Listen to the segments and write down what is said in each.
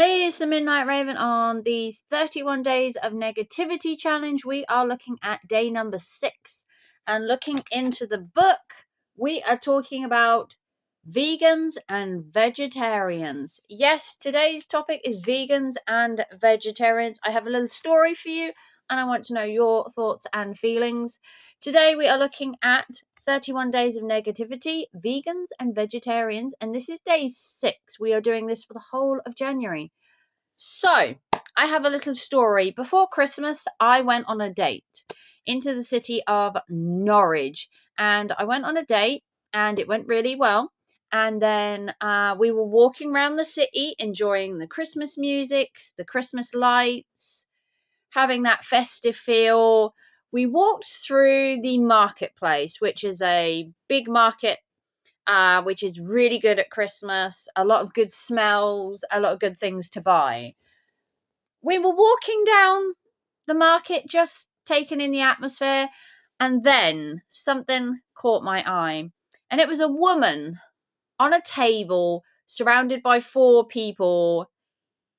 Hey, it's the Midnight Raven. On these 31 Days of Negativity challenge, we are looking at day number 6. And looking into the book, we are talking about vegans and vegetarians. Yes, today's topic is vegans and vegetarians. I have a little story for you, and I want to know your thoughts and feelings. Today, we are looking at 31 Days of Negativity, vegans and vegetarians, and this is day 6. We are doing this for the whole of January. So, I have a little story. Before Christmas, I went on a date into the city of Norwich, and I went on a date, and it went really well. And then we were walking around the city, enjoying the Christmas music, the Christmas lights, having that festive feel. We walked through the marketplace, which is a big market, which is really good at Christmas. A lot of good smells, a lot of good things to buy. We were walking down the market, just taking in the atmosphere, and then something caught my eye. And it was a woman on a table surrounded by 4 people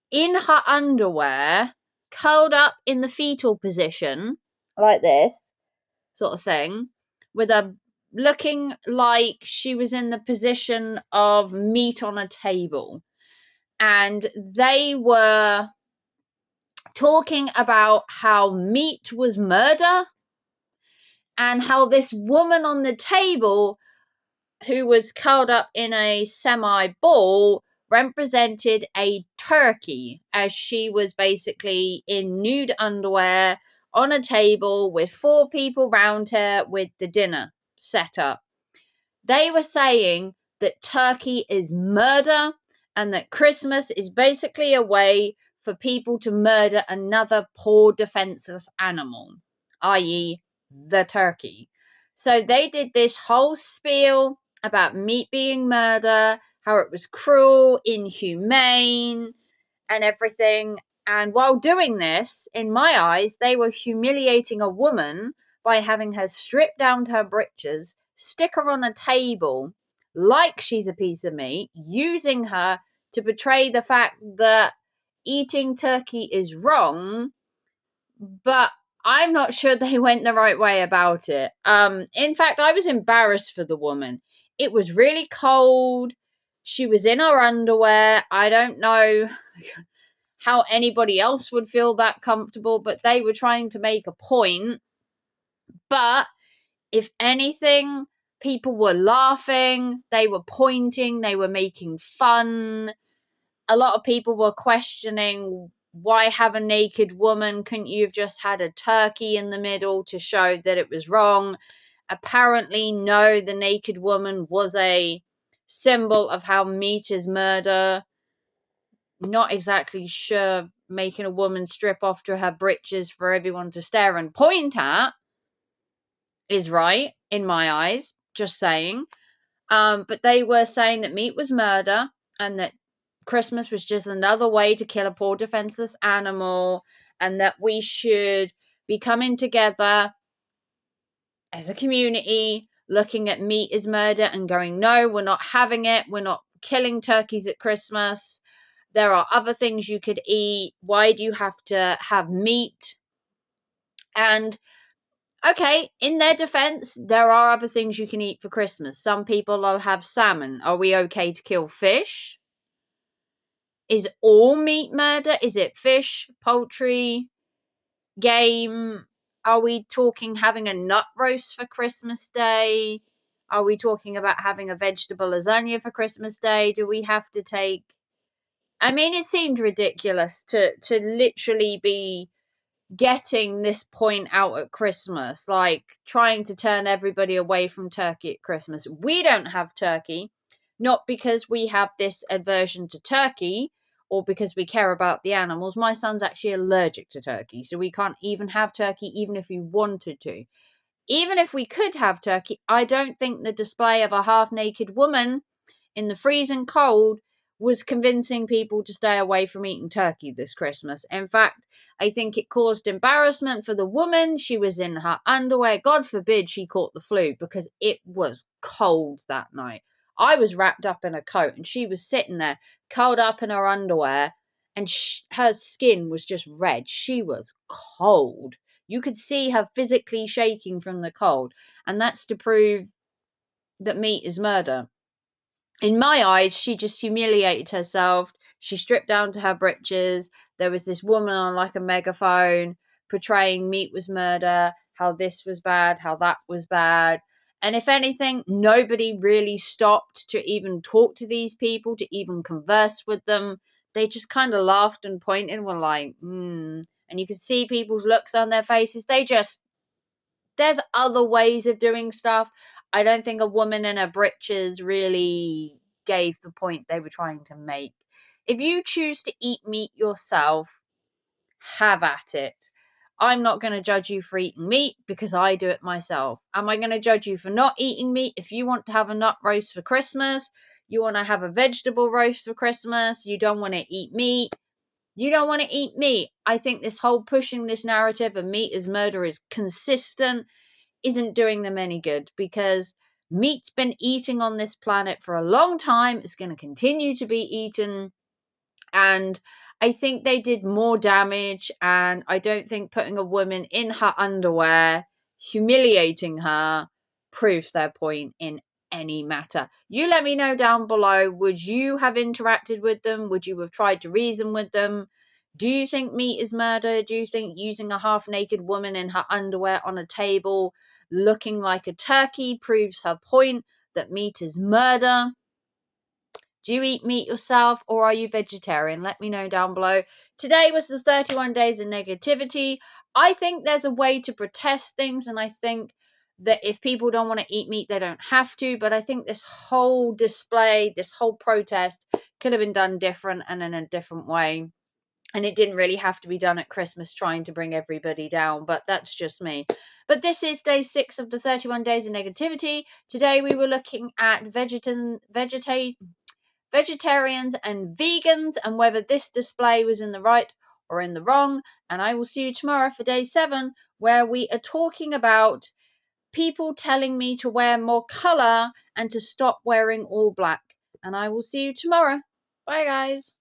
in her underwear, curled up in the fetal position, like this sort of thing, with a looking like she was in the position of meat on a table. And they were talking about how meat was murder and how this woman on the table, who was curled up in a semi-ball, represented a turkey, as she was basically in nude underwear on a table with 4 people round her with the dinner set up. They were saying that turkey is murder and that Christmas is basically a way for people to murder another poor defenseless animal, i.e. the turkey. So they did this whole spiel about meat being murder, how it was cruel, inhumane, and everything. And while doing this, in my eyes, they were humiliating a woman by having her stripped down to her breeches, stick her on a table like she's a piece of meat, using her to portray the fact that eating turkey is wrong, but I'm not sure they went the right way about it. In fact, I was embarrassed for the woman. It was really cold. She was in her underwear. I don't know how anybody else would feel that comfortable, but they were trying to make a point. But if anything, people were laughing, they were pointing, they were making fun. A lot of people were questioning, why have a naked woman? Couldn't you have just had a turkey in the middle to show that it was wrong? Apparently, no, the naked woman was a symbol of how meat is murder. Not exactly sure making a woman strip off to her breeches for everyone to stare and point at is right, in my eyes, just saying. But they were saying that meat was murder and that Christmas was just another way to kill a poor defenseless animal, and that we should be coming together as a community looking at meat as murder and going, no, we're not having it. We're not killing turkeys at Christmas. There are other things you could eat. Why do you have to have meat? And okay, in their defense, there are other things you can eat for Christmas. Some people will have salmon. Are we okay to kill fish? Is all meat murder? Is it fish, poultry, game? Are we talking having a nut roast for Christmas Day? Are we talking about having a vegetable lasagna for Christmas Day? Do we have to take... I mean, it seemed ridiculous to literally be getting this point out at Christmas, like trying to turn everybody away from turkey at Christmas. We don't have turkey, not because we have this aversion to turkey or because we care about the animals. My son's actually allergic to turkey, so we can't even have turkey even if we wanted to. Even if we could have turkey, I don't think the display of a half-naked woman in the freezing cold was convincing people to stay away from eating turkey this Christmas. In fact, I think it caused embarrassment for the woman. She was in her underwear. God forbid she caught the flu, because it was cold that night. I was wrapped up in a coat and she was sitting there curled up in her underwear, and her skin was just red. She was cold. You could see her physically shaking from the cold, and that's to prove that meat is murder. In my eyes, she just humiliated herself. She stripped down to her britches. There was this woman on like a megaphone portraying meat was murder, how this was bad, how that was bad. And if anything, nobody really stopped to even talk to these people, to even converse with them. They just kind of laughed and pointed and were like, And you could see people's looks on their faces. There's other ways of doing stuff. I don't think a woman in her britches really gave the point they were trying to make. If you choose to eat meat yourself, have at it. I'm not going to judge you for eating meat because I do it myself. Am I going to judge you for not eating meat? If you want to have a nut roast for Christmas, you want to have a vegetable roast for Christmas, you don't want to eat meat, you don't want to eat meat. I think this whole pushing this narrative of meat is murder is consistent, isn't doing them any good, because meat's been eating on this planet for a long time. It's going to continue to be eaten. And I think they did more damage. And I don't think putting a woman in her underwear, humiliating her, proves their point in any matter. You let me know down below. Would you have interacted with them? Would you have tried to reason with them? Do you think meat is murder? Do you think using a half naked woman in her underwear on a table looking like a turkey proves her point that meat is murder? Do you eat meat yourself, or are you vegetarian? Let me know down below. Today was the 31 days of negativity. I think there's a way to protest things, and I think that if people don't want to eat meat, they don't have to. But I think this whole display, this whole protest could have been done different and in a different way. And it didn't really have to be done at Christmas trying to bring everybody down, but that's just me. But this is day 6 of the 31 days of negativity. Today we were looking at vegetarians and vegans and whether this display was in the right or in the wrong. And I will see you tomorrow for day 7, where we are talking about people telling me to wear more color and to stop wearing all black. And I will see you tomorrow. Bye, guys.